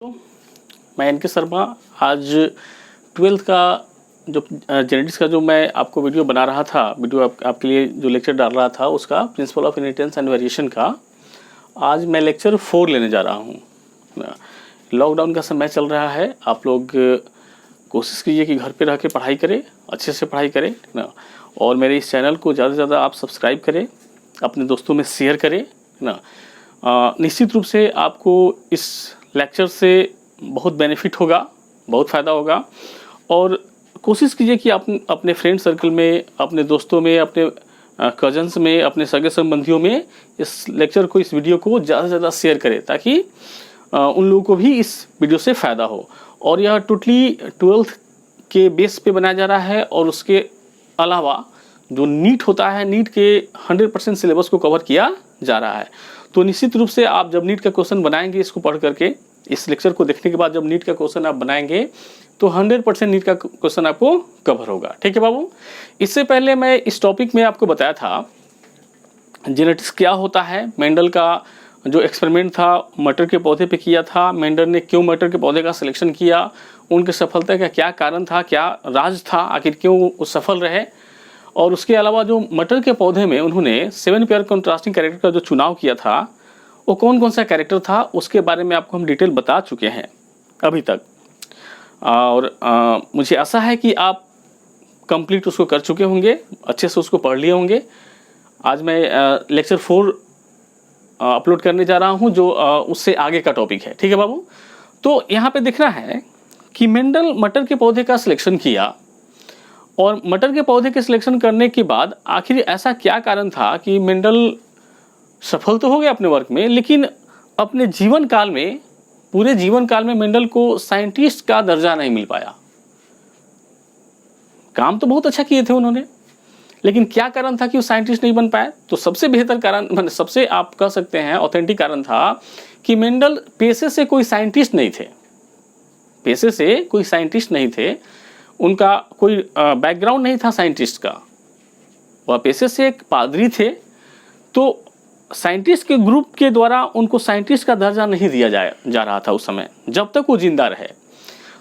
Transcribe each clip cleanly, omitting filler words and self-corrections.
मैं एन के शर्मा आज 12th का जो जेनेटिक्स का जो मैं आपको वीडियो बना रहा था, आपके लिए जो लेक्चर डाल रहा था उसका principle of inheritance and variation का, आज मैं लेक्चर 4 लेने जा रहा हूँ। लॉकडाउन का समय चल रहा है, आप लोग कोशिश कीजिए कि घर पे रह के पढ़ाई करें, अच्छे से पढ़ाई करें ना, और मेरे इस चैनल को ज़्यादा से ज़्यादा आप सब्सक्राइब करें, अपने दोस्तों में शेयर करें ना। निश्चित रूप से आपको इस लेक्चर से बहुत बेनिफिट होगा, बहुत फ़ायदा होगा। और कोशिश कीजिए कि आप अपने फ्रेंड सर्कल में, अपने दोस्तों में, अपने कजन्स में, अपने सगे संबंधियों में इस लेक्चर को, इस वीडियो को ज़्यादा से ज़्यादा शेयर करें, ताकि उन लोगों को भी इस वीडियो से फ़ायदा हो। और यह टोटली 12th के बेस पे बनाया जा रहा है, और उसके अलावा जो नीट होता है, नीट के 100% सिलेबस को कवर किया जा रहा है। तो निश्चित रूप से आप जब नीट का क्वेश्चन बनाएंगे, इसको पढ़ करके, इस लेक्चर को देखने के बाद जब नीट का क्वेश्चन आप बनाएंगे तो 100% नीट का क्वेश्चन आपको कवर होगा। ठीक है बाबू। इससे पहले मैं इस टॉपिक में आपको बताया था जेनेटिक्स क्या होता है। मेंडल का जो एक्सपेरिमेंट था मटर के पौधे पे किया था, मेंडल ने क्यों मटर के पौधे का सिलेक्शन किया, उनके सफलता का क्या कारण था, क्या राज था, आखिर क्यों वो सफल रहे। और उसके अलावा जो मटर के पौधे में उन्होंने 7 पेयर कंट्रास्टिंग कैरेक्टर का जो चुनाव किया था, वो कौन कौन सा कैरेक्टर था, उसके बारे में आपको हम डिटेल बता चुके हैं अभी तक। और मुझे आशा है कि आप कंप्लीट उसको कर चुके होंगे, अच्छे से उसको पढ़ लिए होंगे। आज मैं लेक्चर 4 अपलोड करने जा रहा हूं, जो उससे आगे का टॉपिक है। ठीक है बाबू। तो यहाँ पे देखना है कि मेंडल मटर के पौधे का सिलेक्शन किया, और मटर के पौधे के सिलेक्शन करने के बाद आखिर ऐसा क्या कारण था कि मेंडल सफल तो हो गया अपने वर्क में, लेकिन अपने जीवन काल में, पूरे जीवन काल में मेंडल को साइंटिस्ट का दर्जा नहीं मिल पाया। काम तो बहुत अच्छा किए थे उन्होंने, लेकिन क्या कारण था कि वो साइंटिस्ट नहीं बन पाए। तो सबसे बेहतर कारण, सबसे आप कह सकते हैं ऑथेंटिक कारण था कि मेंडल पेशे से कोई साइंटिस्ट नहीं थे, पेशे से कोई साइंटिस्ट नहीं थे, उनका कोई बैकग्राउंड नहीं था साइंटिस्ट का, वह पेशे से एक पादरी थे। तो साइंटिस्ट के ग्रुप के द्वारा उनको साइंटिस्ट का दर्जा नहीं दिया जा रहा था उस समय, जब तक वो जिंदा रहे।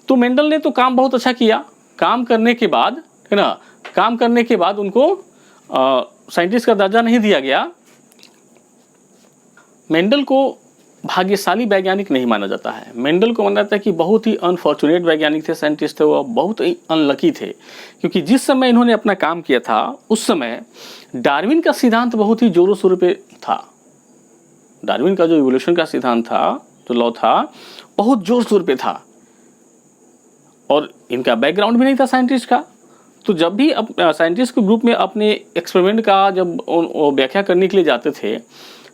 तो मेंडल ने तो काम बहुत अच्छा किया, काम करने के बाद, है ना, काम करने के बाद उनको साइंटिस्ट का दर्जा नहीं दिया गया। मेंडल को भाग्यशाली वैज्ञानिक नहीं माना जाता है। मेंडल को माना जाता है कि बहुत ही अनफॉर्चुनेट वैज्ञानिक थे, साइंटिस्ट थे, वो बहुत ही अनलकी थे, क्योंकि जिस समय इन्होंने अपना काम किया था उस समय डार्विन का सिद्धांत बहुत ही जोरों शोरों पे था। डार्विन का जो इवोल्यूशन का सिद्धांत था, जो लॉ था, बहुत जोर शोर पे था, और इनका बैकग्राउंड भी नहीं था साइंटिस्ट का। तो जब भी साइंटिस्ट के ग्रुप में अपने एक्सपेरिमेंट का जब व्याख्या करने के लिए जाते थे,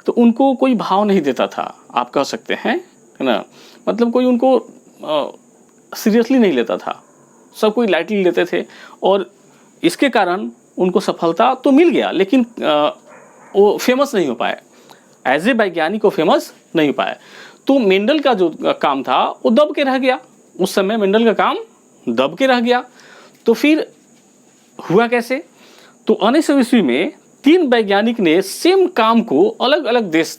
तो उनको कोई भाव नहीं देता था, आप कह सकते हैं, है ना, मतलब कोई उनको सीरियसली नहीं लेता था, सब कोई लाइटली लेते थे। और इसके कारण उनको सफलता तो मिल गया, लेकिन वो फेमस नहीं हो पाए, एज ए वैज्ञानिक वो फेमस नहीं हो पाए। तो मेंडल का जो काम था वो दब के रह गया, उस समय मेंडल का काम दब के रह गया। तो फिर हुआ कैसे? तो 1900 ईस्वी में 3 वैज्ञानिक ने सेम काम को अलग अलग देश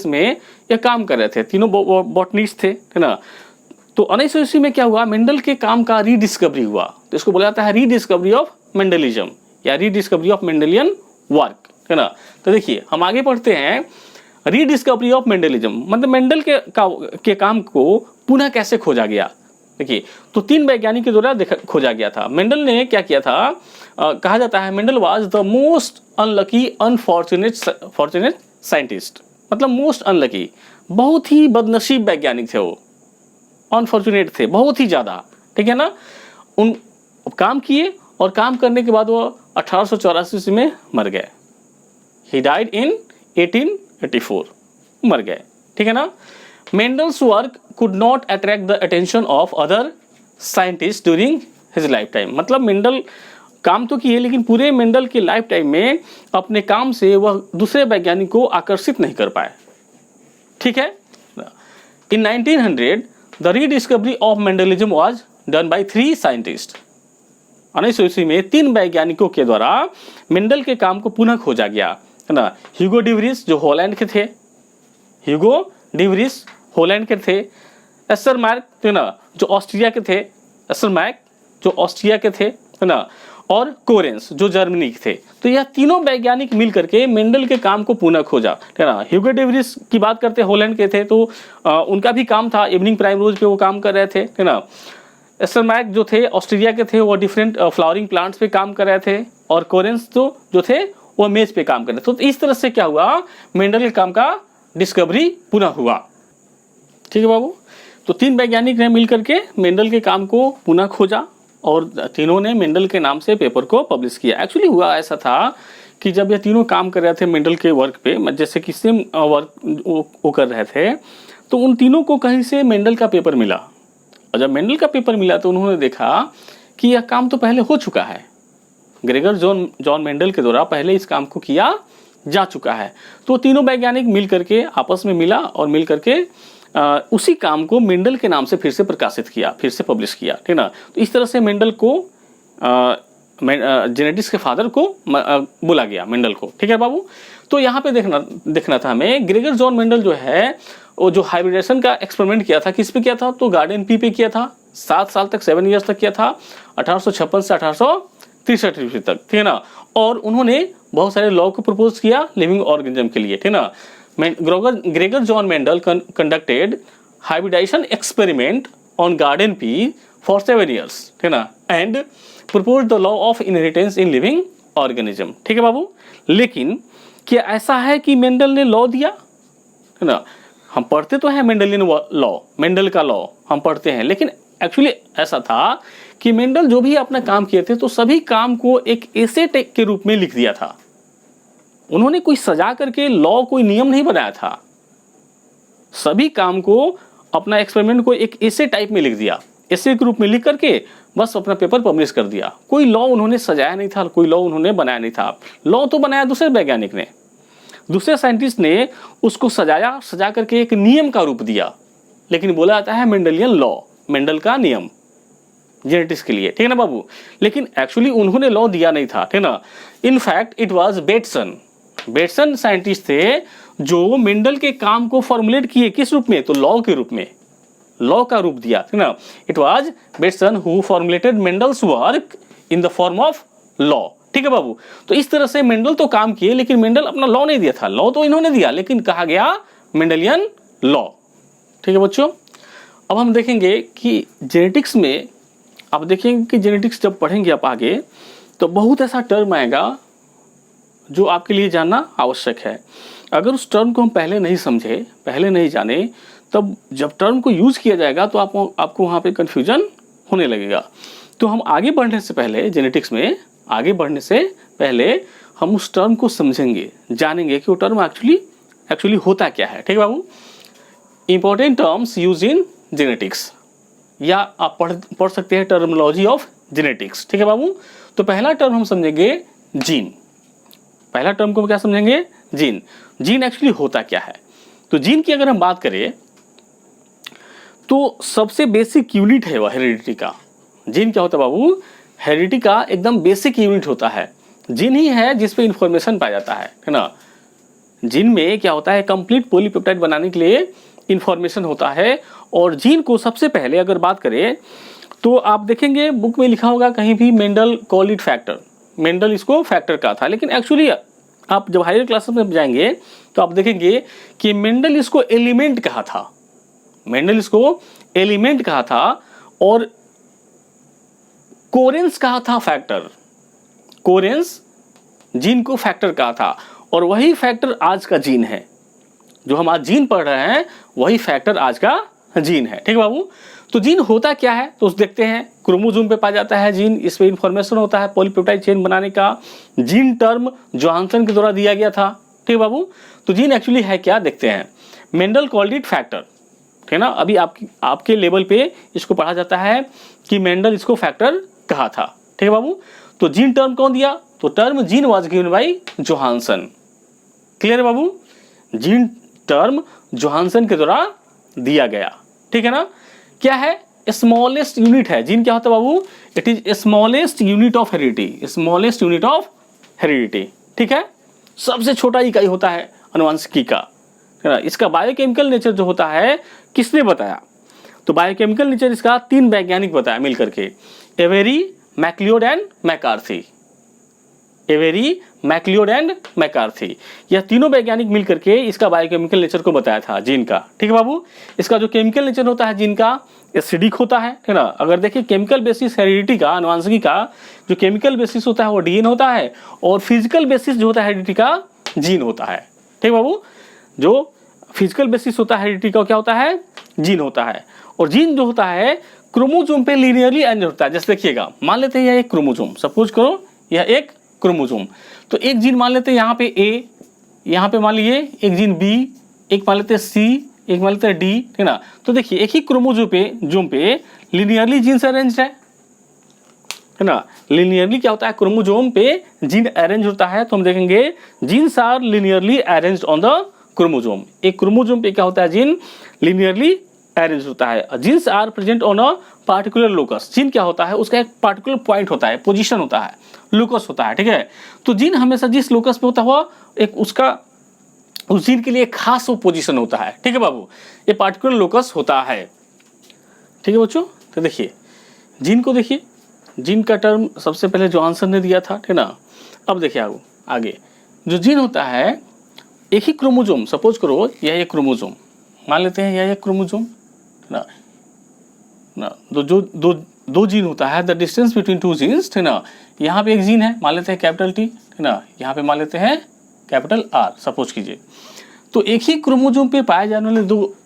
में यह काम कर रहे थे, तीनों बॉटनिस्ट थे, है ना। तो 1900 ईस्वी में क्या हुआ, मेंडल के काम का रीडिस्कवरी हुआ। तो इसको बोला जाता है रीडिस्कवरी ऑफ मेंडलिज्म या रीडिस्कवरी ऑफ मेंडलियन वर्क, है ना। तो देखिए हम आगे पढ़ते हैं, रीडिस्कवरी ऑफ मेंडलिज्म मतलब मेंडल के काम को पुनः कैसे खोजा गया। देखिए, तो 3 वैज्ञानिक के द्वारा खोजा गया था। मेंडल ने क्या किया था, कहा जाता है Mendel was the most unlucky unfortunate scientist, मतलब मोस्ट अनलकी, बहुत ही बदनसीब वैज्ञानिक थे वो, अनफॉर्चुनेट थे बहुत ही ज़्यादा। ठीक है ना। उन काम किए, और काम करने के बाद वो 1884 में मर गए। ही डाइड इन 1884, मर गए। ठीक है ना। Mendel's work could not attract the attention of other scientists during his lifetime, मतलब मेंडल काम तो किए, लेकिन पूरे मेंडल के लाइफ टाइम में अपने काम से वह दूसरे वैज्ञानिक को आकर्षित नहीं कर पाए। ठीक है। इन 1900 the rediscovery of Mendelism was done by 3 scientist. 1900 ईस्वी में 3 वैज्ञानिकों के द्वारा मेंडल के काम को पुनः खोजा गया, है ना। ह्यूगो डी व्रिस जो हॉलैंड के थे, ह्यूगो डी व्रिस हॉलैंड के थे, एस्टरमैक है ना जो ऑस्ट्रिया के थे, एस्टरमैक जो ऑस्ट्रिया के थे है ना, और कोरेंस जो जर्मनी के थे। तो यह तीनों वैज्ञानिक मिल करके मेंडल के काम को पुनः खोजा है ना। ह्यूगो डे व्रिस की बात करते हैं, हॉलैंड के थे, तो उनका भी काम था, इवनिंग प्राइमरोज पे वो काम कर रहे थे है ना। एस्टरमैक जो थे ऑस्ट्रेलिया के थे, वो डिफरेंट फ्लावरिंग प्लांट्स पे काम कर रहे थे, और कोरेंस जो थे वो मेज पे काम कर रहे थे। तो इस तरह से क्या हुआ, मेंडल के काम का डिस्कवरी पुनः हुआ। ठीक है बाबू। तो तीन वैज्ञानिक ने मिलकर के मेंडल के काम को पुनः खोजा और तीनों ने मेंडल के नाम से पेपर को पब्लिश किया। एक्चुअली हुआ ऐसा था कि जब ये तीनों काम कर रहे थे मेंडल के वर्क पे, जैसे कि सेम वर्क वो कर रहे थे, तो उन तीनों को कहीं से मेंडल का पेपर मिला, और जब मेंडल का पेपर मिला तो उन्होंने देखा कि यह काम तो पहले हो चुका है, ग्रेगर जॉन मेंडल के द्वारा पहले इस काम को किया जा चुका है। तो तीनों वैज्ञानिक मिल करके आपस में मिला और मिल करके उसी काम को मेंडल के नाम से फिर से प्रकाशित किया, फिर से पब्लिश किया, ठीक ना। तो इस तरह से मेंडल को जेनेटिक्स के फादर को बोला गया, मेंडल को। ठीक है बाबू। तो यहाँ पे देखना था हमें, ग्रेगर जॉन मेंडल जो है वो जो हाइब्रिडेशन का एक्सपेरिमेंट किया था, किस पे किया था, तो गार्डन पी पे किया था। 7 साल तक, 7 ईयर्स तक किया था, 1856 से 1863 तक, ठीक है ना। और उन्होंने बहुत सारे लॉ को प्रपोज किया लिविंग ऑर्गेनिज्म के लिए, ठीक ना। Gregor John Mendel conducted hybridization experiment on garden pea for 7 years, ठीक ना, and proposed the law of inheritance in living organism। ठीक है बाबू। लेकिन क्या ऐसा है कि मेंडल ने लॉ दिया, है ना। हम पढ़ते तो हैं मेंडलियन लॉ, मेंडल का लॉ हम पढ़ते हैं, लेकिन एक्चुअली ऐसा था कि मेंडल जो भी अपना काम किए थे तो सभी काम को एक एसे के रूप में लिख दिया था। उन्होंने कोई सजा करके लॉ, कोई नियम नहीं बनाया था। सभी काम को, अपना एक्सपेरिमेंट को एक एसे टाइप में लिख दिया, एसे के रूप में लिख करके बस अपना पेपर पब्लिश कर दिया। कोई लॉ उन्होंने सजाया नहीं था, कोई लॉ उन्होंने बनाया नहीं था। लॉ तो बनाया दूसरे वैज्ञानिक ने, दूसरे साइंटिस्ट ने उसको सजा करके एक नियम का रूप दिया, लेकिन बोला जाता है मेंडलियन लॉ, मेंडल का नियम जेनेटिक्स के लिए, ठीक है ना बाबू। लेकिन एक्चुअली उन्होंने लॉ दिया नहीं था, ठीक ना। In fact it was Bateson scientist थे जो मेंडल के काम को फॉर्मुलेट किए, किस रूप में, तो लॉ के रूप में, लॉ का रूप दिया, ठीक ना। It was Bateson who formulated Mendel's work in the form of law, ठीक है बाबू। तो इस तरह से मेंडल तो काम किए, लेकिन मेंडल अपना लॉ नहीं दिया था। लॉ तो इन्होंने दिया, लेकिन कहा गया मेंडलियन लॉ, ठीक है बच्चों। अब हम देखेंगे कि जेनेटिक्स में, आप देखेंगे कि जेनेटिक्स जब पढ़ेंगे आप आगे, तो बहुत ऐसा टर्म आएगा जो आपके लिए जानना आवश्यक है। अगर उस टर्म को हम पहले नहीं समझे, पहले नहीं जाने, तब जब टर्म को यूज किया जाएगा तो आपको वहाँ पे कन्फ्यूजन होने लगेगा। तो हम आगे बढ़ने से पहले, जेनेटिक्स में आगे बढ़ने से पहले हम उस टर्म को समझेंगे, जानेंगे कि वो टर्म एक्चुअली होता क्या है, ठीक है बाबू। Important terms use in genetics, या आप पढ़ सकते हैं टर्मिनोलॉजी ऑफ जेनेटिक्स, ठीक है बाबू। तो पहला टर्म हम समझेंगे जीन। पहला टर्म को क्या समझेंगे, जीन। जीन एक्चुअली होता क्या है। तो जीन की अगर हम बात करें तो सबसे बेसिक यूनिट है वह हेरिडिटी का। जीन क्या होता है बाबू, हेरिडिटी का एकदम बेसिक यूनिट होता है। जीन ही है जिस पे इंफॉर्मेशन पाया जाता है ना। जीन में क्या होता है, कंप्लीट पॉलीपेप्टाइड बनाने के लिए इंफॉर्मेशन होता है। और जीन को सबसे पहले अगर बात करें तो आप देखेंगे बुक में लिखा होगा कहीं भी, Mendel called it factor. Mendel इसको फैक्टर कहा था, लेकिन एक्चुअली आप जब हायर क्लासेस में जाएंगे तो आप देखेंगे कि मेंडल इसको एलिमेंट कहा था। मेंडल इसको एलिमेंट कहा था और कोरेंस कहा था फैक्टर। कोरेंस जीन को फैक्टर कहा था, और वही फैक्टर आज का जीन है। जो हम आज जीन पढ़ रहे हैं वही फैक्टर आज का जीन है, ठीक है बाबू। तो जीन होता क्या है, तो देखते हैं। क्रोमोसोम पे पाया जाता है जीन, इस पे इंफॉर्मेशन होता है पॉलीपेप्टाइड चेन बनाने का। जीन टर्म जोहानसन के द्वारा दिया गया था, ठीक है बाबू। तो जीन एक्चुअली है क्या, देखते हैं। मेंडल कॉल्ड इट फैक्टर, ठीक है ना। अभी आपके लेवल पे इसको पढ़ा जाता है कि मेंडल इसको फैक्टर कहा था, ठीक है बाबू। तो जीन टर्म कौन दिया, तो term gene was given by Johansson. Clear है बाबू। जीन टर्म जोहानसन के द्वारा दिया गया, ठीक है ना। क्या है, स्मॉलेस्ट यूनिट है। जीन क्या होता है बाबू, it is smallest unit of heredity, smallest unit of heredity, ठीक है। सबसे छोटा इकाई होता है अनुवांशिकी का, है ना। इसका बायोकेमिकल नेचर जो होता है किसने बताया, तो बायोकेमिकल नेचर इसका 3 वैज्ञानिक बताया मिलकर के, Avery, McLeod and McCarthy. Avery, McLeod and McCarthy, यह तीनों वैज्ञानिक मिलकर के इसका बायोकेमिकल नेचर को बताया था जीन का। ठीक है बाबू। इसका जो केमिकल नेचर होता है जीन का एसिडिक होता है ना। अगर देखिए केमिकल बेसिस हेरिडिटी का, अनुवांशिकी का जो केमिकल बेसिस होता है वो डीएन होता है, और फिजिकल बेसिस जो होता है हेरिडिटी का जीन होता है। ठीक बाबू। जो फिजिकल बेसिस होता है हेरिडिटी का क्या होता है, जीन होता है। और जीन जो होता है क्रोमोसोम पे लीनियरली अरेंज होता है। जैसे देखिएगा, मान लेते हैं यह एक क्रोमोसोम, सपोज करो यह एक क्रोमोसोम, तो एक जीन मान लेते हैं यहाँ पे ए, यहाँ पे मान लीजिए एक जीन बी, एक मान लेते हैं सी, एक मान लेते हैं डी, है ना। तो देखिए एक ही क्रोमोसोम पे लीनियरली जीन्स अरेंज है ना। लीनियरली क्या होता है, क्रोमोसोम पे जीन अरेंज होता है। तो हम देखेंगे genes are linearly arranged on the chromosome. एक क्रोमोसोम पे क्या होता है, जीन लीनियरली अरेंज होता है। Genes are present on a particular locus. Gene क्या होता है, उसका एक पार्टिकुलर पॉइंट होता है, पोजीशन होता है, लोकस होता है। ठीक है। तो जीन हमेशा जिस लोकस पे होता हुआ एक उसका उस जीन के लिए खास वो पोजीशन होता है। ठीक है बाबू, ये पार्टिकुलर लोकस होता है। ठीक है बच्चों। तो देखिए जीन को, देखिए जीन का टर्म सबसे पहले जो आंसर ने दिया था, ठीक ना। अब देखिए आगे जो जीन होता है एक ही क्रोमोसोम, सपोज करो यह एक क्रोमोसोम, मान लेते हैं यह एक क्रोमोसोम ना, दो जीन होता है, द डिस्टेंस बिटवीन 2 जीन्स, है ना। यहाँ पे एक जीन है, मान लेते हैं कैपिटल टी, है ना, यहाँ पे मान लेते हैं कैपिटल आर, सपोज कीजिए। तो एक ही क्रोमोसोम पे पाए जाने वाले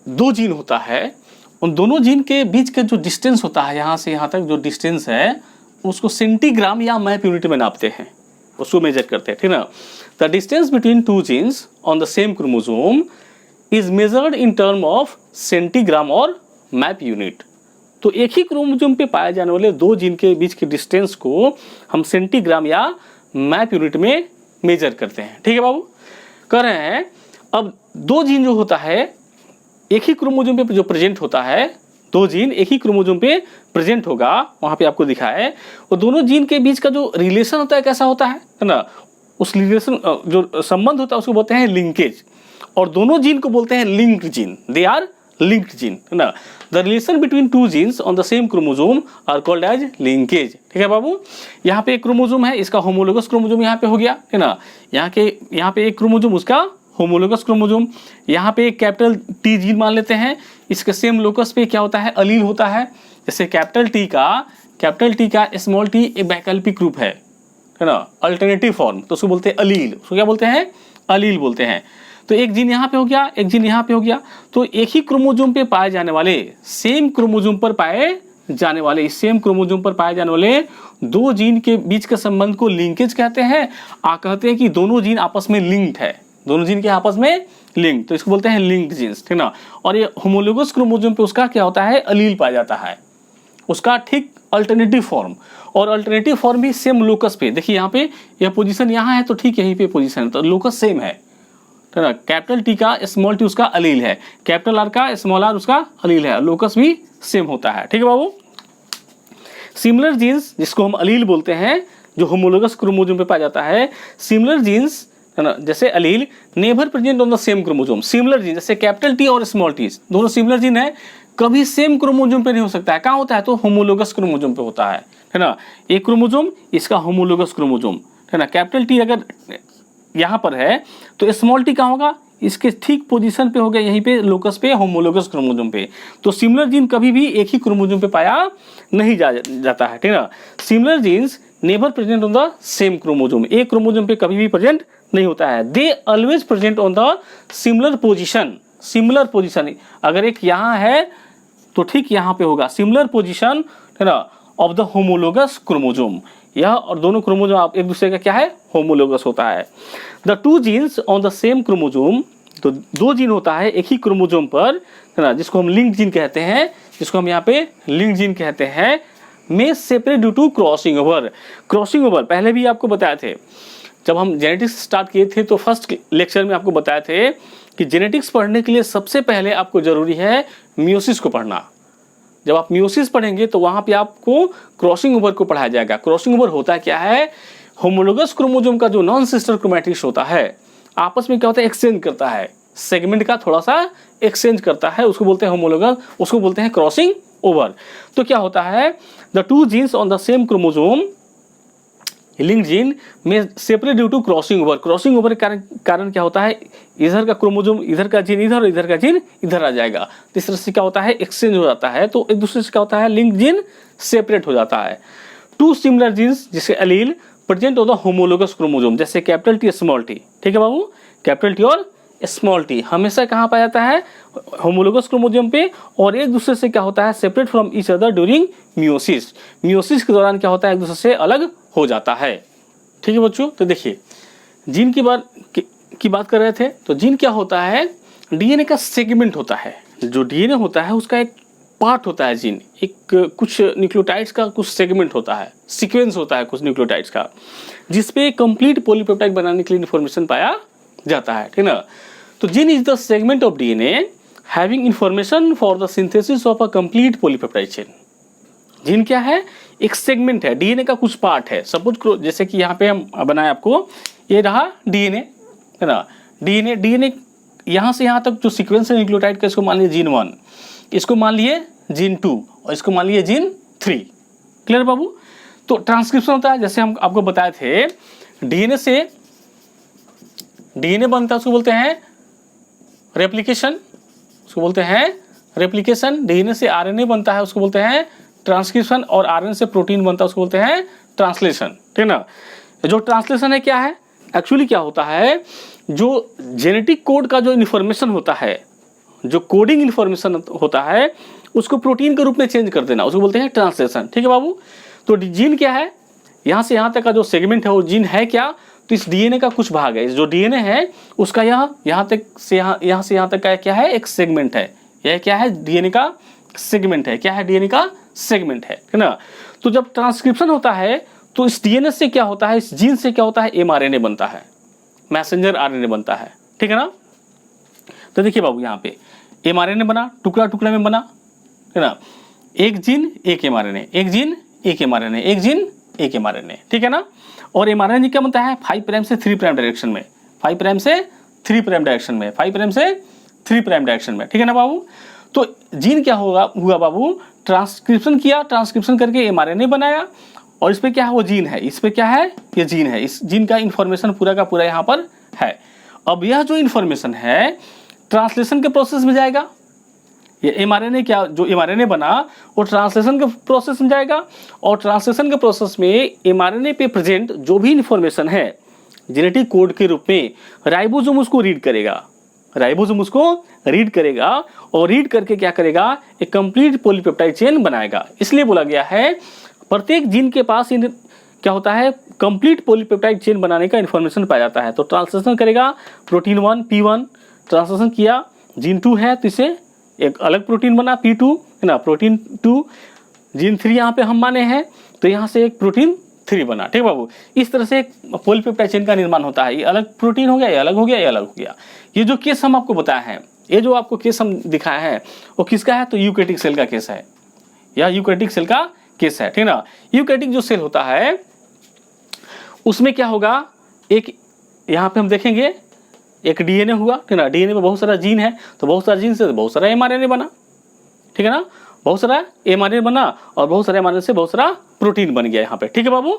दो जीन होता है। उन दोनों जीन के बीच का जो डिस्टेंस होता है, यहाँ से यहाँ तक जो डिस्टेंस है, उसको सेंटीग्राम या मैप यूनिट में नापते हैं, उसको मेजर करते हैं। ठीक ना। The distance between 2 jeans on the same chromosome is measured in term of centigram और मैप यूनिट। तो एक ही क्रोमोसोम पे पाए जाने वाले 2 जीन के बीच के डिस्टेंस को हम सेंटीग्राम या मैप यूनिट में मेजर करते हैं। ठीक है बाबू। कह रहे हैं अब 2 जीन जो होता है एक ही क्रोमोसोम पे जो प्रेजेंट होता है, 2 जीन एक ही क्रोमोसोम पे प्रेजेंट होगा, वहां पे आपको दिखा है, वो दोनों जीन के बीच का जो रिलेशन होता है कैसा होता है ना, उस रिलेशन जो संबंध होता है उसको बोलते हैं लिंकेज। और दोनों जीन को बोलते हैं linked gene, they are linked gene, है ना। The relation between 2 jeans on the same chromosome are called as linkage. ठीक है बाबू। यहाँ पे एक क्रोमोसोम है, इसका होमोलोगस क्रोमोसोम यहाँ पे हो गया, है ना। यहाँ पे एक क्रोमोसोम, उसका होमोलोगस क्रोमोसोम। यहाँ पे एक कैपिटल टी जीन मान लेते हैं, इसके सेम लोकस पे क्या होता है, अलील होता है। जैसे कैपिटल टी का स्मॉल टी एक वैकल्पिक रूप है ना, अल्टरनेटिव फॉर्म, तो उसको बोलते हैं अलील। उसको क्या बोलते हैं, अलील बोलते हैं। तो एक जीन यहाँ पे हो गया, एक जीन यहाँ पे हो गया। तो एक ही क्रोमोसोम पे पाए जाने वाले, सेम क्रोमोसोम पर पाए जाने वाले, इस सेम क्रोमोसोम पर पाए जाने वाले 2 जीन के बीच के संबंध को लिंकेज कहते हैं। कहते हैं कि दोनों जीन आपस में लिंक्ड है, दोनों जीन के आपस में लिंक, तो इसको बोलते हैं लिंक्ड जीन्स। ठीक ना। और ये होमोलोगस क्रोमोसोम पे उसका क्या होता है, अलील पाया जाता है, उसका ठीक अल्टरनेटिव फॉर्म। और अल्टरनेटिव फॉर्म भी सेम लोकस पे, देखिए यहाँ पे यह पोजीशन यहाँ है तो ठीक यहीं पे पोजीशन है, तो लोकस सेम है। ठीक ना। कैपिटल टी का स्मॉल टी उसका अलील है, कैपिटल आर का स्मॉल आर उसका अलील है, लोकस भी सेम होता है। ठीक है बाबू। सिमिलर जीन्स जिसको हम अलील बोलते हैं, जो होमोलोगस क्रोमोसोम पे पाया जाता है, सिमिलर जीन्स, है ना, जैसे allele never present on the same chromosome. Similar gene जैसे कैपिटल टी और स्मॉल टी दोनों सिमिलर जीन है, कभी सेम क्रोमोसोम पे नहीं हो सकता है। कहाँ होता है, तो होमोलोगस क्रोमोसोम पे होता है ना। एक क्रोमोसोम, इसका होमोलोगस क्रोमोसोम, है ना। कैपिटल टी अगर यहाँ पर है तो स्मॉल टी कहाँ होगा, इसके ठीक पोजीशन पे हो गया, यहीं पे लोकस पे, होमोलोगस क्रोमोसोम पे। तो सिमिलर जीन कभी भी एक ही क्रोमोसोम पे पाया नहीं जाता है। ठीक है ना। Similar jeans never present on the same chromosome, एक क्रोमोसोम पे कभी भी प्रेजेंट नहीं होता है। They always present on the similar position, similar position, अगर एक यहाँ है तो ठीक यहाँ पे होगा, सिमिलर पोजीशन, है ना, ऑफ द होमोलोगस क्रोमोसोम। यह और दोनों क्रोमोसोम आप एक दूसरे का क्या है, होमोलोगस होता है। The 2 jeans on the same chromosome, तो 2 जीन होता है एक ही क्रोमोसोम पर, है ना, जिसको हम लिंक्ड जीन कहते हैं, जिसको हम यहाँ पे लिंक्ड जीन कहते हैं, में separate due to crossing over. Crossing over पहले भी आपको बताए थे, जब हम जेनेटिक्स स्टार्ट किए थे तो फर्स्ट लेक्चर में आपको बताए थे कि जेनेटिक्स पढ़ने के लिए सबसे पहले आपको जरूरी है मियोसिस को पढ़ना। जब आप मियोसिस पढ़ेंगे तो वहां पे आपको क्रॉसिंग ओवर को पढ़ाया जाएगा। क्रॉसिंग ओवर होता क्या है, होमोलोगस क्रोमोसोम का जो नॉन सिस्टर क्रोमैटिड्स होता है आपस में क्या होता है, एक्सचेंज करता है, सेगमेंट का थोड़ा सा एक्सचेंज करता है, उसको बोलते हैं होमोलोगस, उसको बोलते हैं क्रॉसिंग ओवर। तो क्या होता है, the two genes on the same chromosome linked gene में separate due to crossing over. Crossing over के कारण क्या होता है, इधर का क्रोमोसोम, इधर का जीन इधर और इधर का जीन इधर आ जाएगा। तो इस तरह से क्या होता है, एक्सचेंज हो जाता है, तो एक दूसरे से क्या होता है, लिंक जीन सेपरेट हो जाता है। टू सिमिलर जीन्स जिसे allele present on the homologous chromosome, जैसे कैपिटल टी स्मॉल टी, ठीक है बाबू, कैपिटल टी और स्मॉल टी हमेशा कहाँ पाया जाता है, होमोलोगस क्रोमोसोम पे, और एक दूसरे से क्या होता है, separate from each other during meiosis. Meiosis के दौरान क्या होता है, एक दूसरे से अलग हो जाता है। ठीक है बच्चों, तो देखिए जीन की बात कर रहे थे, तो जीन क्या होता है, डीएनए का सेगमेंट होता है। जो डीएनए होता है उसका एक पार्ट होता है जीन, एक कुछ न्यूक्लियोटाइड्स का कुछ सेगमेंट होता है, सीक्वेंस होता है कुछ न्यूक्लियोटाइड्स का, जिसपे कंप्लीट पॉलीपेप्टाइड बनाने के लिए इन्फॉर्मेशन पाया जाता है, ठीक ना। तो gene is the segment of DNA having information for the synthesis of a complete polypeptide chain. Gene क्या है, एक सेगमेंट है, डीएनए का कुछ पार्ट है। सपोज जैसे कि यहाँ पे हम बनाए आपको, ये रहा डीएनए, है ना। डीएनए यहाँ से यहाँ तक जो सीक्वेंस है न्यूक्लियोटाइड का, इसको मान लीजिए जीन 1, इसको मान लिए जीन 2 और इसको मान लिए जीन 3। क्लियर बाबू। तो ट्रांसक्रिप्शन होता है, जैसे हम आपको बताए थे, डीएनए से डीएनए बनता है, उसको बोलते हैं रेप्लिकेशन, उसको बोलते हैं रेप्लिकेशन। डीएनए से आरएनए बनता है, उसको बोलते हैं ट्रांसक्रिप्शन, और आरएनए से प्रोटीन बनता है, उसको बोलते हैं ट्रांसलेशन, ठीक ना। जो ट्रांसलेशन है क्या है, एक्चुअली क्या होता है, जो जेनेटिक कोड का जो इन्फॉर्मेशन होता है, जो कोडिंग इन्फॉर्मेशन होता है, उसको प्रोटीन के रूप में चेंज कर देना, उसको बोलते हैं ट्रांसलेशन, ठीक है बाबू। तो जीन क्या है, यहाँ से यहाँ तक का जो सेगमेंट है वो जीन है क्या, तो इस डीएनए का कुछ भाग है, जो डीएनए है उसका यहाँ तक से यहाँ से यहाँ तक का क्या है, एक सेगमेंट है। यह क्या है, डीएनए का सेगमेंट है। क्या है, डीएनए का सेगमेंट है ना। तो जब ट्रांसक्रिप्शन होता है तो इस डीएनए से क्या होता है, इस जीन से क्या होता है, एमआरएनए बनता है, मैसेंजर आरएनए बनता है, ठीक है ना। तो देखिए बाबू, यहाँ पे एमआरएनए बना, टुकड़ा टुकड़ा में बना, है ना। एक जीन एक एमआरएनए, एक जीन एक एमआरएनए, एक जीन एक एमआरएनए, ठीक है ना। और एमआरएनए क्या बनता है, 5 प्राइम से 3 प्राइम डायरेक्शन में, 5 प्राइम से 3 प्राइम डायरेक्शन में, 5 प्राइम से 3 प्राइम डायरेक्शन में, ठीक है ना बाबू। तो जीन क्या हुआ बाबू, ट्रांसक्रिप्शन किया, ट्रांसक्रिप्शन करके एमआरएनए बनाया, और इस पे क्या है, वो जीन है, इस पे क्या है, ये जीन है। इस जीन का इन्फॉर्मेशन पूरा का पूरा यहाँ पर है। अब यह जो इन्फॉर्मेशन है ट्रांसलेशन के प्रोसेस में जाएगा। ये एमआरएनए क्या, जो एमआरएनए बना वो ट्रांसलेशन के प्रोसेस में जाएगा, और ट्रांसलेशन के प्रोसेस में एमआरएनए पे प्रेजेंट जो भी इन्फॉर्मेशन है जेनेटिक कोड के रूप में, राइबोसोम उसको रीड करेगा, राइबोसोम उसको रीड करेगा, और रीड करके क्या करेगा, एक कंप्लीट पॉलीपेप्टाइड चेन बनाएगा। इसलिए बोला गया है प्रत्येक जीन के पास क्या होता है, कंप्लीट पॉलीपेप्टाइड चेन बनाने का इन्फॉर्मेशन पाया जाता है। तो ट्रांसलेशन करेगा, प्रोटीन 1 P1 ट्रांसलेशन किया, जीन 2 है तो इसे एक अलग प्रोटीन बना P2, है ना, प्रोटीन 2, जीन 3 यहाँ पे हम माने हैं, तो यहाँ से एक प्रोटीन 3 बना, ठीक है बाबू। इस तरह से पॉलीपेप्टाइड चेन का निर्माण होता है। ये अलग प्रोटीन हो गया, ये अलग हो गया, ये अलग हो गया। ये जो केस हम आपको बताए हैं, ये जो आपको केस हम दिखाए हैं, वो किसका है, तो यूकैरियोटिक सेल का केस है, या यूकैरियोटिक सेल का केस है, ठीक ना। यूकैरियोटिक जो सेल होता है उसमें क्या होगा, एक यहाँ पे हम देखेंगे एक डीएनए हुआ, ठीक ना। डीएनए में बहुत सारा जीन है, तो बहुत सारा जीन से बहुत सारा एमआरएनए बना, ठीक है ना, बहुत सारा एमआरएनए बना, और बहुत सारे एमआरएनए से बहुत सारा प्रोटीन बन गया यहाँ पे, ठीक है बाबू,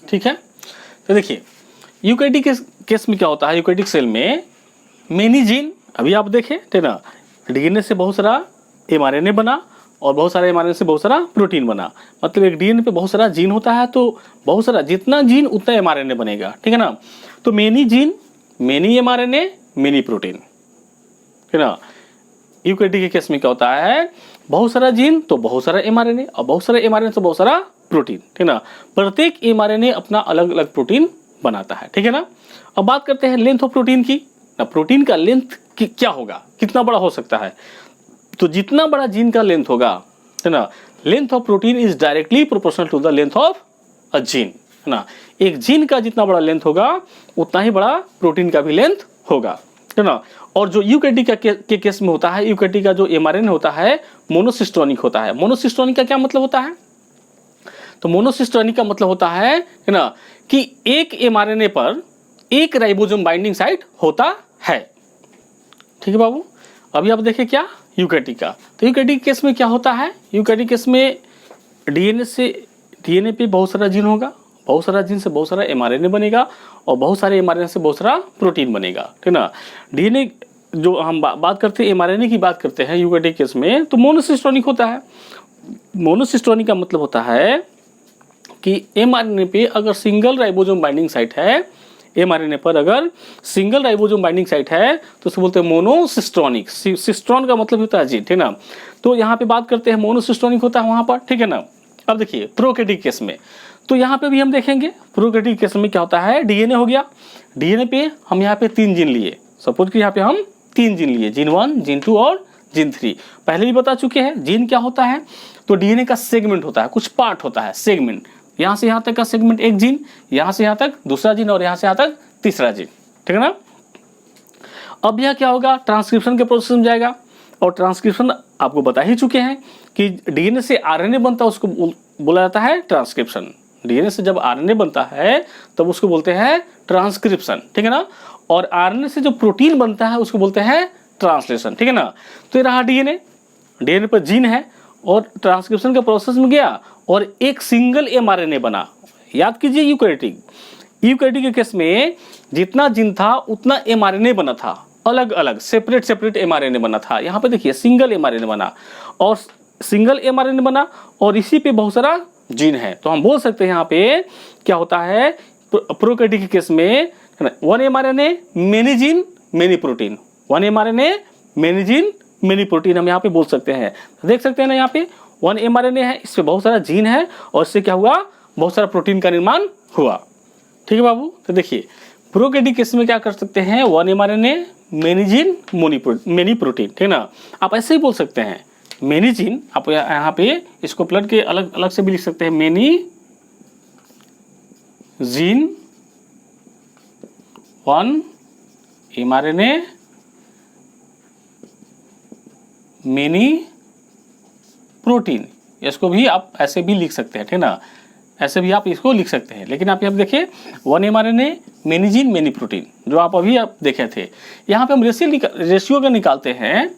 ठीक है। तो देखिए यूकैरियोटिक केस में क्या होता है, यूकैरियोटिक सेल में मेनी जीन, अभी आप देखें, ठीक ना, डीएनए से बहुत सारा एमआरएनए बना, और बहुत सारे एमआरएनए से बहुत सारा प्रोटीन बना। मतलब एक डीएनए पे बहुत सारा जीन होता है, तो बहुत सारा, जितना जीन उतना एमआरएनए बनेगा, ठीक है ना। तो many gene, many mRNA, many protein, है ना। यूकैरियोटिक के केस में क्या होता है, बहुत सारा जीन तो बहुत सारा एमआरएनए, और बहुत सारा एमआरएनए तो बहुत सारा प्रोटीन, ठीक ना। प्रत्येक एमआरएनए अपना अलग अलग प्रोटीन बनाता है, ठीक है ना। अब बात करते हैं लेंथ ऑफ प्रोटीन की ना। प्रोटीन का लेंथ क्या होगा, कितना बड़ा हो सकता है, तो जितना बड़ा जीन का लेंथ होगा, है ना, length of protein is directly proportional to the length of a gene, है ना। एक जीन का जितना बड़ा लेंथ होगा उतना ही बड़ा प्रोटीन का भी लेंथ होगा, है ना। और जो यूकैरियोटिक के केस में होता है, यूकैरियोटिक का जो एमआरएनए होता है मोनोसिस्टोनिक होता है। मोनोसिस्टोनिक का क्या मतलब होता है, तो मोनोसिस्टोनिक का मतलब होता है ना, कि एक एमआरएनए पर एक राइबोसोम बाइंडिंग साइट होता है। ठीक है बाबू। अभी आप देखिए क्या यूकैरियोटिक का, तो यूकैरियोटिक केस में क्या होता है, यूकैरियोटिक केस में डीएनए पे बहुत सारा जीन होगा, बहुत सारा जीन से बहुत सारा एमआरएनए बनेगा, और बहुत सारे एमआरएनए से बहुत सारा प्रोटीन बनेगा। ठीक है ना। डीएनए जो हम बात करते हैं, एमआरएनए की बात करते हैं यूकैरियोटिक केस में, तो मोनोसिस्टोनिक होता है। मोनोसिस्टोनिक का मतलब होता है कि एमआरएनए पे अगर सिंगल राइबोसोम बाइंडिंग साइट है, एमआरएनए पर अगर सिंगल राइबोसोम बाइंडिंग साइट है तो उसको बोलते हैं मोनोसिस्टोनिक। सिस्ट्रॉन का मतलब होता है जीन, ठीक है ना। तो यहाँ पे बात करते हैं मोनोसिस्टोनिक होता है वहां पर, ठीक है ना। अब देखिए प्रोकैरियोटिक केस में, तो यहाँ पे भी हम देखेंगे प्रोकैरियोटिक केस में क्या होता है, डीएनए हो गया, डीएनए पे हम यहाँ पे 3 जीन लिए, सपोज कि यहाँ पे हम 3 जीन लिए, जीन 1, जीन 2 और जीन 3। पहले भी बता चुके हैं जीन क्या होता है, तो डीएनए का सेगमेंट होता है, कुछ पार्ट होता है, सेगमेंट, यहाँ से यहाँ तक का सेगमेंट एक जीन, यहाँ से यहाँ तक दूसरा जीन, और यहाँ से यहाँ तक तीसरा जीन। ठीक है ना। अब यह क्या होगा, ट्रांसक्रिप्शन के प्रोसेस में जाएगा, और ट्रांसक्रिप्शन आपको बता ही चुके हैं कि डीएनए से आरएनए बनता है, उसको बोला जाता है ट्रांसक्रिप्शन। डीएनए से जब आरएनए बनता है तब उसको बोलते हैं ट्रांसक्रिप्शन, ठीक है ना। और आरएनए से जो प्रोटीन बनता है उसको बोलते हैं ट्रांसलेशन, ठीक है ना। तो ये रहा डीएनए, डीएनए पर जीन है और ट्रांसक्रिप्शन के प्रोसेस में गया और एक सिंगल एमआरएनए बना। याद कीजिए यूकैरियोटिक के केस में जितना जीन था उतना एमआरएनए बना था, अलग अलग सेपरेट एमआरएनए बना था। यहाँ पे देखिए सिंगल एमआरएनए बना, और सिंगल एमआरएनए बना और इसी पे बहुत सारा जीन है। तो हम बोल सकते हैं यहाँ पे क्या होता है, प्रोकैरियोटिक के केस में 1 mRNA many gene many protein, 1 mRNA many gene many protein हम यहाँ पे बोल सकते हैं। देख सकते हैं ना, यहाँ पे 1 एमआरएनए है, इस पे बहुत सारा जीन है, और इससे क्या हुआ, बहुत सारा प्रोटीन का निर्माण हुआ। ठीक है बाबू। तो देखिए प्रोकैरियोटिक केस में क्या कर सकते हैं, 1 mRNA many gene many protein, ठीक है ना। आप ऐसे ही बोल सकते हैं मेनी जीन, आप यहाँ पे इसको प्लट के अलग अलग से भी लिख सकते हैं, many gene 1 mRNA many protein, इसको भी आप ऐसे भी लिख सकते हैं, ठीक है ना, ऐसे भी आप इसको लिख सकते हैं। लेकिन आप यहाँ देखिए 1 mRNA many gene many protein, जो आप अभी आप देखे थे, यहाँ पे हम रेशियो का निकालते हैं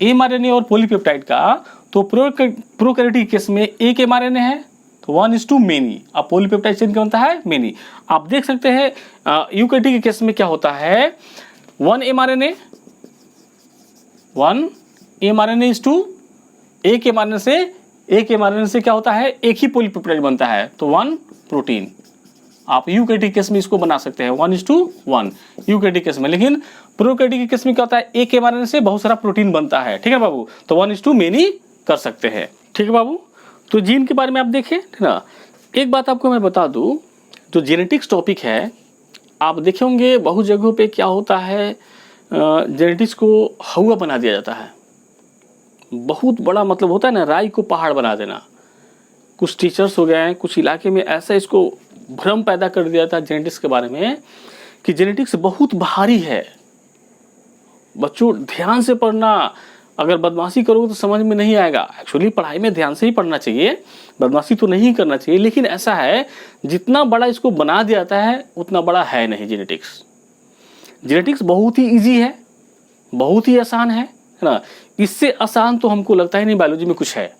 एमआरएनए और पॉलीपेप्टाइड का। तो प्रोकैरियोटिक केस में एक एमआरएनए है तो 1:2 मेनी, अब पॉलीपेप्टाइड चेन क्या बनता है, मेनी। आप देख सकते हैं यूकैरियोटिक के केस में क्या होता है, 1 एमआरएनए 1 एमआरएनए इज टू एक एमआरएनए से क्या होता है, एक ही पॉलीपेप्टाइड बनता है, तो 1 प्रोटीन। आप यूकैरियोटिक केस में इसको बना सकते हैं 1:1 यूकैरियोटिक केस में। लेकिन प्रोकैरियोटिक केस में क्या होता है, एक एमआरएनए से बहुत सारा प्रोटीन बनता है, ठीक है बाबू, तो 1:2 मेनी कर सकते हैं। ठीक है बाबू। तो जीन के बारे में आप देखें, ठीक ना। एक बात आपको मैं बता दूं, जो जेनेटिक्स टॉपिक है, आप देखे होंगे बहुत जगहों पे क्या होता है, जेनेटिक्स को हवा बना दिया जाता है। बहुत बड़ा मतलब होता है ना, राई को पहाड़ बना देना। कुछ टीचर्स हो गए हैं, कुछ इलाके में ऐसा इसको भ्रम पैदा कर दिया था जेनेटिक्स के बारे में कि जेनेटिक्स बहुत भारी है। बच्चों ध्यान से पढ़ना, अगर बदमाशी करोगे तो समझ में नहीं आएगा। एक्चुअली पढ़ाई में ध्यान से ही पढ़ना चाहिए, बदमाशी तो नहीं करना चाहिए। लेकिन ऐसा है, जितना बड़ा इसको बना दिया जाता है उतना बड़ा है नहीं जेनेटिक्स। जेनेटिक्स बहुत ही इजी है, बहुत ही आसान है ना। इससे आसान तो हमको लगता ही नहीं बायोलॉजी में कुछ है।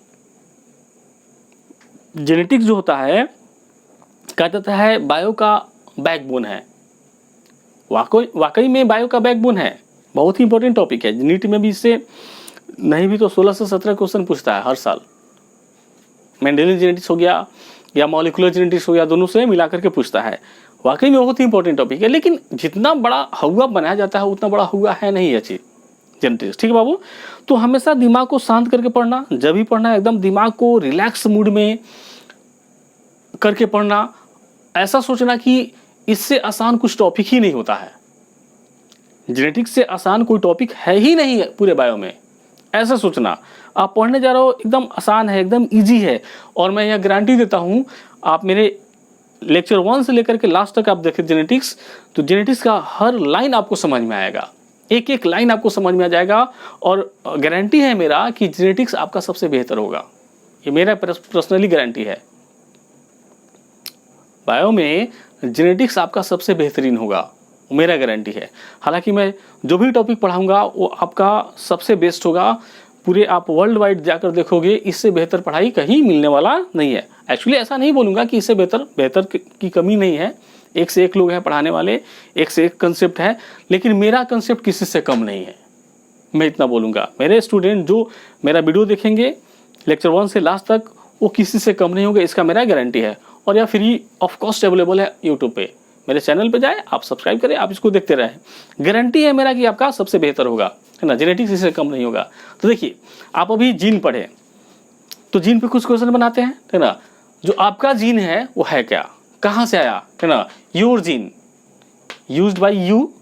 जेनेटिक्स जो होता है कहा जाता है बायो का बैकबोन है। वाकई में बायो का बैकबोन है, बहुत ही इंपॉर्टेंट टॉपिक है। नीट में भी इससे नहीं भी तो 16 से 17 क्वेश्चन पूछता है हर साल। मेंडेलियन जेनेटिक्स हो गया या मॉलिक्यूलर जेनेटिक्स हो गया, दोनों से मिलाकर के पूछता है। वाकई में बहुत ही इंपॉर्टेंट टॉपिक है। लेकिन जितना बड़ा हुआ बनाया जाता है उतना बड़ा हुआ है नहीं ये चीज जेनेटिक्स। ठीक है बाबू। तो हमेशा दिमाग को शांत करके पढ़ना, जब भी पढ़ना है एकदम दिमाग को रिलैक्स मूड में करके पढ़ना। ऐसा सोचना कि इससे आसान कुछ टॉपिक ही नहीं होता है, जेनेटिक्स से आसान कोई टॉपिक है ही नहीं है पूरे बायो में। ऐसा सोचना, आप पढ़ने जा रहे हो एकदम आसान है, एकदम इजी है। और मैं यह गारंटी देता हूं, आप मेरे लेक्चर 1 से लेकर के लास्ट तक आप देखें जेनेटिक्स, तो जेनेटिक्स का हर लाइन आपको समझ में आएगा, एक एक लाइन आपको समझ में आ जाएगा। और गारंटी है मेरा कि जेनेटिक्स आपका सबसे बेहतर होगा, ये मेरा पर्सनली गारंटी है। बायो में जेनेटिक्स आपका सबसे बेहतरीन होगा। मेरा गारंटी है। हालांकि मैं जो भी टॉपिक पढ़ाऊंगा वो आपका सबसे बेस्ट होगा। पूरे आप वर्ल्ड वाइड जाकर देखोगे, इससे बेहतर पढ़ाई कहीं मिलने वाला नहीं है। एक्चुअली ऐसा नहीं बोलूँगा कि इससे बेहतर की कमी नहीं है, एक से एक लोग हैं पढ़ाने वाले, एक से एक कंसेप्ट है, लेकिन मेरा कंसेप्ट किसी से कम नहीं है, मैं इतना बोलूँगा। मेरे स्टूडेंट जो मेरा वीडियो देखेंगे लेक्चर 1 से लास्ट तक, वो किसी से कम नहीं होगा, इसका मेरा गारंटी है। और यह फ्री ऑफ कॉस्ट अवेलेबल है यूट्यूब पे। मेरे चैनल पे जाए, आप सब्सक्राइब करें, आप इसको देखते रहें। गारंटी है मेरा कि आपका सबसे बेहतर होगा, है ना, जेनेटिक्स इससे कम नहीं होगा। तो देखिए, आप अभी जीन पढ़े तो जीन पे कुछ क्वेश्चन बनाते हैं, है ना। जो आपका जीन है वो है क्या, कहाँ से आया, है ना। Your gene used by you,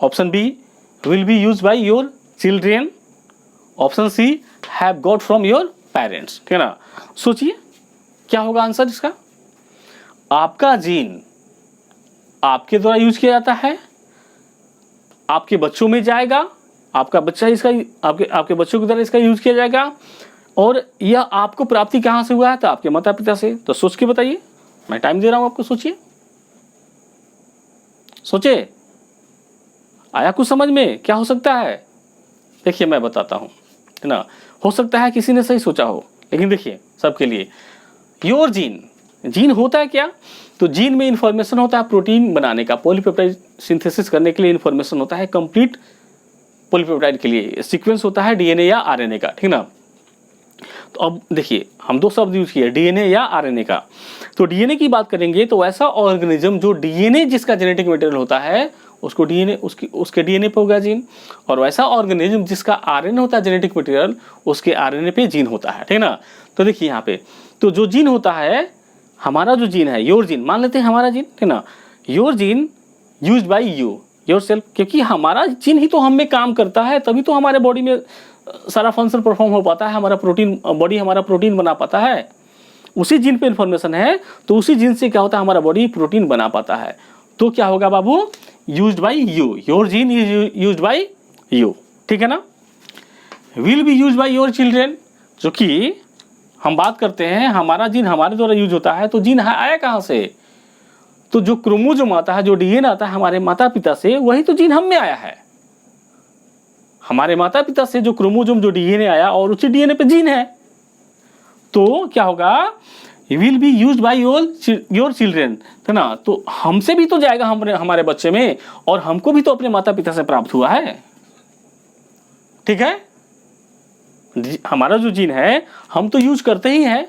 option B will be used by your children, option C have got from your parents, है ना। सोचिए क्या होगा आंसर इसका। आपका जीन आपके द्वारा यूज किया जाता है, आपके बच्चों में जाएगा, आपका बच्चा इसका आपके बच्चों के द्वारा इसका यूज किया जाएगा, और यह आपको प्राप्ति कहाँ से हुआ है, तो आपके माता पिता से। तो सोच के बताइए, मैं टाइम दे रहा हूं आपको, सोचिए, सोचे, आया कुछ समझ में, क्या हो सकता है। देखिए मैं बताता हूं, है ना। हो सकता है किसी ने सही सोचा हो, लेकिन देखिए सबके लिए, योर जीन, जीन होता है क्या, तो जीन में इंफॉर्मेशन होता है प्रोटीन बनाने का, पॉलीपेप्टाइड सिंथेसिस करने के लिए इंफॉर्मेशन होता है, कंप्लीट पॉलीपेप्टाइड के लिए सीक्वेंस होता है डीएनए या आरएनए का, ठीक ना। तो अब देखिए हम दो शब्द यूज किए, डीएनए या आरएनए का। तो डीएनए की बात करेंगे तो वैसा ऑर्गेनिज्म जो डीएनए जिसका जेनेटिक मटेरियल होता है उसको डीएनए उसके डीएनए पे होगा जीन, और वैसा ऑर्गेनिज्म जिसका आरएनए होता है जेनेटिक मटेरियल उसके आरएनए पे जीन होता है, ठीक ना। तो देखिए यहाँ पे, तो जो जीन होता है, हमारा जो जीन है, योर जीन मान लेते हैं हमारा जीन, है ना। Your gene used by you yourself, क्योंकि हमारा जीन ही तो हम में काम करता है, तभी तो हमारे बॉडी में सारा फंक्शन परफॉर्म हो पाता है, हमारा प्रोटीन बॉडी हमारा प्रोटीन बना पाता है, उसी जीन पे इंफॉर्मेशन है, तो उसी जीन से क्या होता है, हमारा बॉडी प्रोटीन बना पाता है। तो क्या होगा बाबू, used by you, your gene is used by you, ठीक है ना। Will be used by your children, जो कि हम बात करते हैं हमारा जीन हमारे द्वारा यूज होता है, तो जीन आया कहाँ से, तो जो क्रोमोसोम आता है, जो डीएनए आता है हमारे माता पिता से, वही तो जीन हम में आया है। हमारे माता पिता से जो क्रोमोसोम जो डीएनए आया और उसी डीएनए पे जीन है, तो क्या होगा, will be used by your children, है ना। तो हमसे भी तो जाएगा हमारे बच्चे में, और हमको भी तो अपने माता पिता से प्राप्त हुआ है, ठीक है। हमारा जो जीन है हम तो यूज करते ही हैं,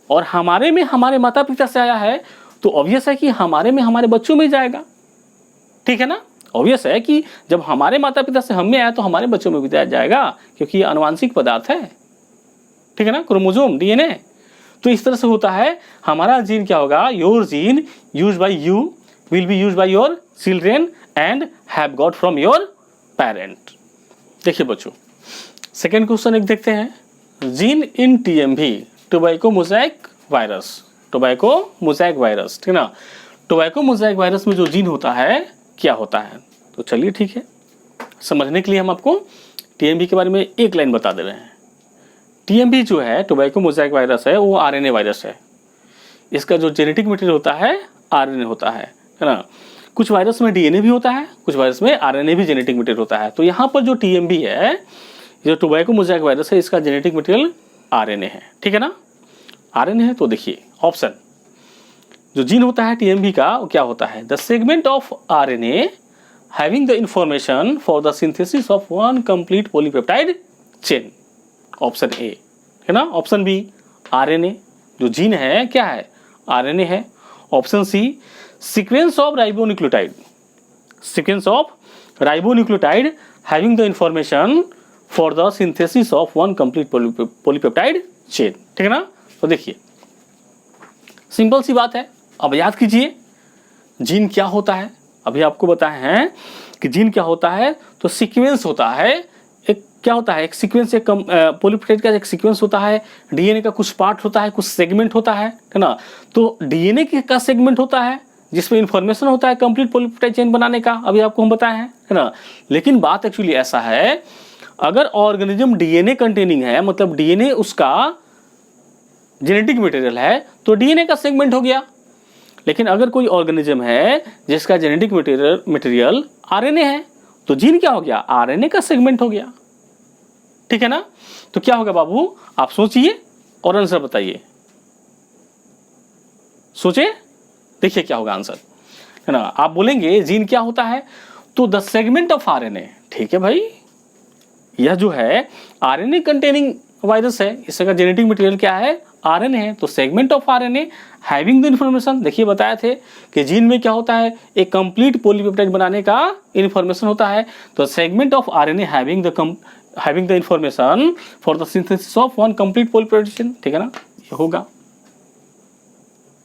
और हमारे में हमारे माता पिता से आया है, तो ऑब्वियस है कि हमारे में हमारे बच्चों में जाएगा, ठीक है ना। ऑब्वियस है कि जब हमारे माता पिता से हम में आया तो हमारे बच्चों में भी जाएगा, क्योंकि ये आनुवांशिक पदार्थ है, ठीक है ना, क्रोमोसोम डीएनए। तो इस तरह से होता है हमारा जीन क्या होगा, your gene used by you will be used by your children and have got from your parent. देखिए बच्चों, सेकेंड क्वेश्चन एक देखते हैं, gene in TMV, tobacco mosaic virus, tobacco mosaic virus, ठीक ना। टोबैको मोज़ेक वायरस में जो gene होता है क्या होता है, तो चलिए ठीक है, समझने के लिए हम आपको टीएमवी के बारे में एक लाइन बता दे रहे हैं। टीएमवी जो है, टोबैको मोज़ेक वायरस है, वो आरएनए वायरस है। इसका जो जेनेटिक मटेरियल होता है आरएनए होता है ना। कुछ वायरस में डीएनए भी होता है, कुछ वायरस में आरएनए भी जेनेटिक मटेरियल होता है। तो यहाँ पर जो टीएमवी है, जो टोबैको मोज़ेक वायरस है, इसका जेनेटिक मटेरियल आरएनए है, ठीक है ना, आरएनए है। तो देखिए ऑप्शन, जो जीन होता है टीएमवी का वो क्या होता है, the segment of RNA having the information for the synthesis of one complete polypeptide chain, option A, है ना। ऑप्शन बी, आरएनए, जो जीन है क्या है, आरएनए है। Option C, sequence of ribonucleotide, sequence of ribonucleotide having the information for the synthesis of one complete polypeptide chain, ठीक है ना। तो देखिए सिंपल सी बात है, अब याद कीजिए जीन क्या होता है। अभी आपको बताए हैं कि जीन क्या होता है, तो सीक्वेंस होता है, एक क्या होता है, एक सीक्वेंस, एक पॉलीपेप्टाइड का एक सीक्वेंस होता है, डीएनए का कुछ पार्ट होता है, कुछ सेगमेंट होता है ना। तो डीएनए का सेगमेंट होता है जिसमें इंफॉर्मेशन होता है कंप्लीट पॉलीपेप्टाइड चेन बनाने का, अभी आपको हम बताए हैं, है ना। लेकिन बात एक्चुअली ऐसा है, अगर ऑर्गेनिज्म डीएनए कंटेनिंग है, मतलब डीएनए उसका जेनेटिक मटेरियल है, तो डीएनए का सेगमेंट हो गया। लेकिन अगर कोई ऑर्गेनिज्म है जिसका जेनेटिक मटेरियल आरएनए है तो जीन क्या हो गया, आरएनए का सेगमेंट हो गया। ठीक है ना। तो क्या होगा बाबू, आप सोचिए और आंसर बताइए। सोचिए, देखिए क्या होगा आंसर, है ना। आप बोलेंगे जीन क्या होता है, तो द सेगमेंट ऑफ आरएनए। ठीक है भाई, यह जो है आरएनए कंटेनिंग वायरस है, इसका जेनेटिक मटेरियल क्या है, आरएनए है। तो segment of RNA having the information, देखिए बताया थे कि जीन में क्या होता है, एक कंप्लीट पॉलीपेप्टाइड बनाने का इंफॉर्मेशन होता है। तो segment of RNA having the information for the synthesis of one complete polypeptide chain. ठीक है ना, ये होगा।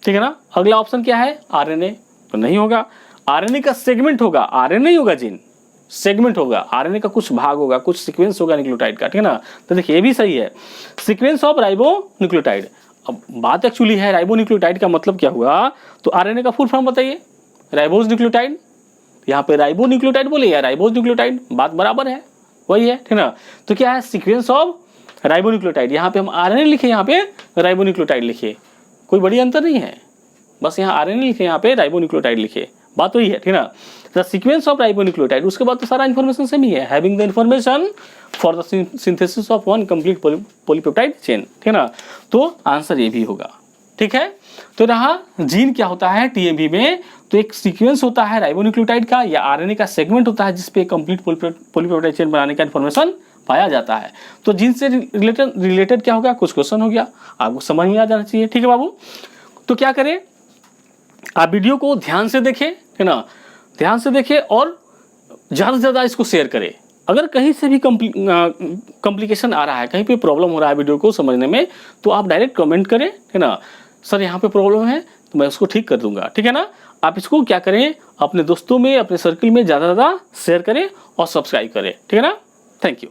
ठीक है ना। अगला ऑप्शन क्या है, आरएनए, तो नहीं होगा। आरएनए का सेगमेंट होगा, आरएनए नहीं होगा जीन, सेगमेंट होगा, आरएनए का कुछ भाग होगा, कुछ सीक्वेंस होगा न्यूक्लियोटाइड का। ठीक है ना। तो देखिए ये भी सही है, सीक्वेंस ऑफ राइबो न्यूक्लियोटाइड। अब बात एक्चुअली है राइबो न्यूक्लियोटाइड का मतलब क्या हुआ, तो आरएनए का फुल फॉर्म बताइए, राइबोज न्यूक्लियोटाइड। यहाँ पे राइबो न्यूक्लियोटाइड बोले या राइबोज न्यूक्लियोटाइड, बात बराबर है, वही है। ठीक है ना। तो क्या है, सीक्वेंस ऑफ राइबो न्यूक्लियोटाइड। यहाँ पे हम आरएनए लिखे, यहाँ पे राइबो न्यूक्लियोटाइड लिखे, कोई बड़ी अंतर नहीं है, बस यहाँ आरएनए लिखे, यहाँ पे राइबो न्यूक्लियोटाइड लिखे, बात वही है। ठीक है ना। The sequence of ribo nucleotide, उसके बाद तो सारा इन्फॉर्मेशन सेम ही है, having the information for the synthesis of one complete polypeptide chain. ठीक है ना। तो आंसर ये भी होगा। ठीक है। तो रहा जीन क्या होता है टीएमबी में, तो एक सीक्वेंस होता है राइबो न्यूक्लियोटाइड का या आरएनए का सेगमेंट होता है जिसपे कंप्लीट पॉलीपेप्टाइड चेन बनाने का इन्फॉर्मेशन पाया जाता है। तो जीन से रिलेटेड क्या होगा, कुछ क्वेश्चन हो गया, आपको समझ में आ जाना चाहिए। ठीक है बाबू। तो क्या करें, आप वीडियो को ध्यान से देखें, है ना, ध्यान से देखें और ज़्यादा से ज़्यादा इसको शेयर करें। अगर कहीं से भी कॉम्प्लिकेशन आ रहा है, कहीं पे प्रॉब्लम हो रहा है वीडियो को समझने में, तो आप डायरेक्ट कमेंट करें, है ना, सर यहाँ पे प्रॉब्लम है, तो मैं उसको ठीक कर दूंगा। ठीक है ना। आप इसको क्या करें, अपने दोस्तों में, अपने सर्कल में ज़्यादा से ज़्यादा शेयर करें और सब्सक्राइब करें। ठीक है ना। Thank you.